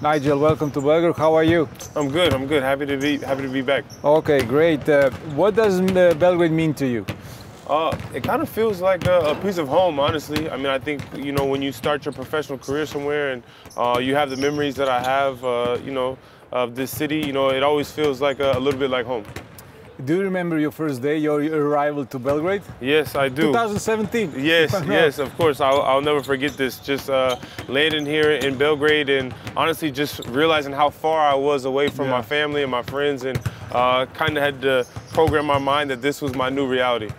Nigel, welcome to Belgrade. How are you? I'm good. I'm good. Happy to be back. Okay, great. What does Belgrade mean to you? It kind of feels like a piece of home, honestly. I mean, I think when you start your professional career somewhere and you have the memories that I have, of this city, it always feels like a little bit like home. Do you remember your first day, your arrival to Belgrade? Yes, I do. 2017. Yes, yes, of course. I'll never forget this. Just landing here in Belgrade and honestly just realizing how far I was away from my family and my friends, and kind of had to program my mind that this was my new reality.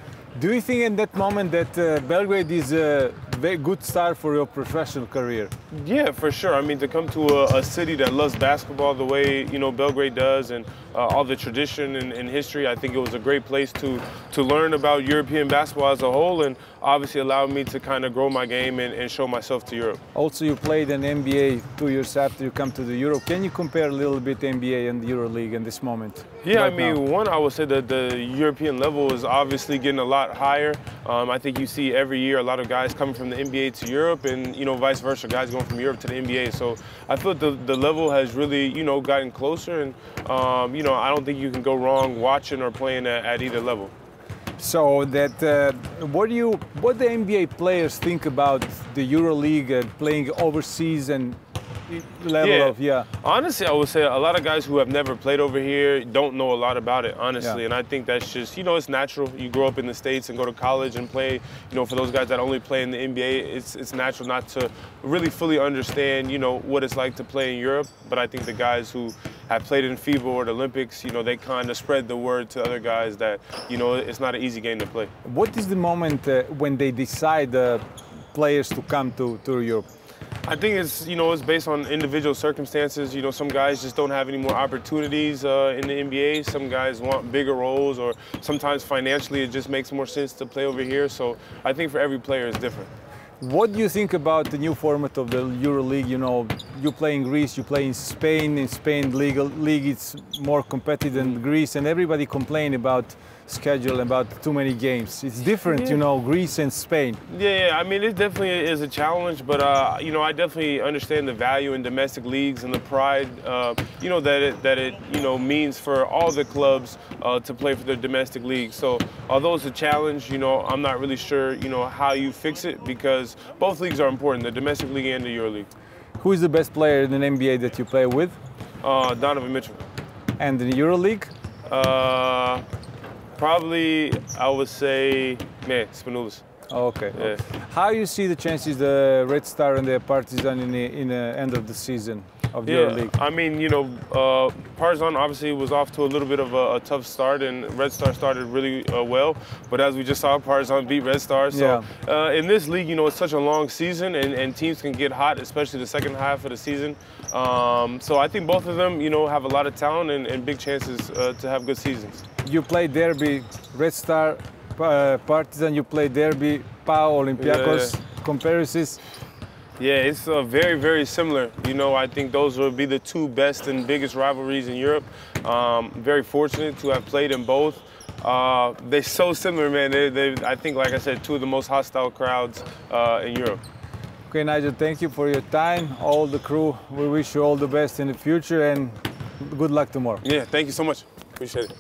Do you think in that moment that Belgrade is a very good start for your professional career? Yeah, for sure. I mean, to come to a city that loves basketball the way Belgrade does, and all the tradition and history, I think it was a great place to learn about European basketball as a whole, and obviously allowed me to kind of grow my game and show myself to Europe. Also, you played in NBA 2 years after you come to the Euro. Can you compare a little bit NBA and the EuroLeague in this moment? Yeah, right I mean, now? one, I would say that the European level is obviously getting a lot higher. I think you see every year a lot of guys coming from the NBA to Europe, and vice versa, guys going from Europe to the NBA. So I feel the level has really gotten closer, and I don't think you can go wrong watching or playing at either level. So that what the NBA players think about the EuroLeague and playing overseas and level of Honestly, I would say a lot of guys who have never played over here don't know a lot about it, honestly. And I think that's just it's natural. You grow up in the States and go to college and play. For those guys that only play in the NBA, it's natural not to really fully understand what it's like to play in Europe. But I think the guys who have played in FIBA or the Olympics, they kind of spread the word to other guys that it's not an easy game to play. What is the moment when they decide players to come to Europe? I think it's based on individual circumstances. Some guys just don't have any more opportunities in the NBA. Some guys want bigger roles, or sometimes financially it just makes more sense to play over here. So I think for every player it's different. What do you think about the new format of the EuroLeague? You play in Greece, you play in Spain. In Spain, league is more competitive than Greece, and everybody complain about schedule, about too many games. It's different, Greece and Spain. Yeah, I mean, it definitely is a challenge, but I definitely understand the value in domestic leagues and the pride, that it means for all the clubs to play for their domestic leagues. So although it's a challenge, I'm not really sure, how you fix it, because both leagues are important, the domestic league and the EuroLeague. Who is the best player in the NBA that you play with? Donovan Mitchell. And in the EuroLeague? Probably, I would say, Spanoulis. Okay. Yeah. How you see the chances the Red Star and the Partizan in the end of the season of the EuroLeague? I mean, Partizan obviously was off to a little bit of a tough start, and Red Star started really well. But as we just saw, Partizan beat Red Star. So in this league, it's such a long season, and teams can get hot, especially the second half of the season. So I think both of them, have a lot of talent and big chances to have good seasons. You play derby, Red Star, Partizan. You play derby, PAO, Olympiacos. Comparisons. Yeah, it's very, very similar. I think those will be the two best and biggest rivalries in Europe. Very fortunate to have played in both. They're so similar, man. I think, like I said, two of the most hostile crowds in Europe. Okay, Nigel, thank you for your time. All the crew, we wish you all the best in the future, and good luck tomorrow. Yeah, thank you so much. Appreciate it.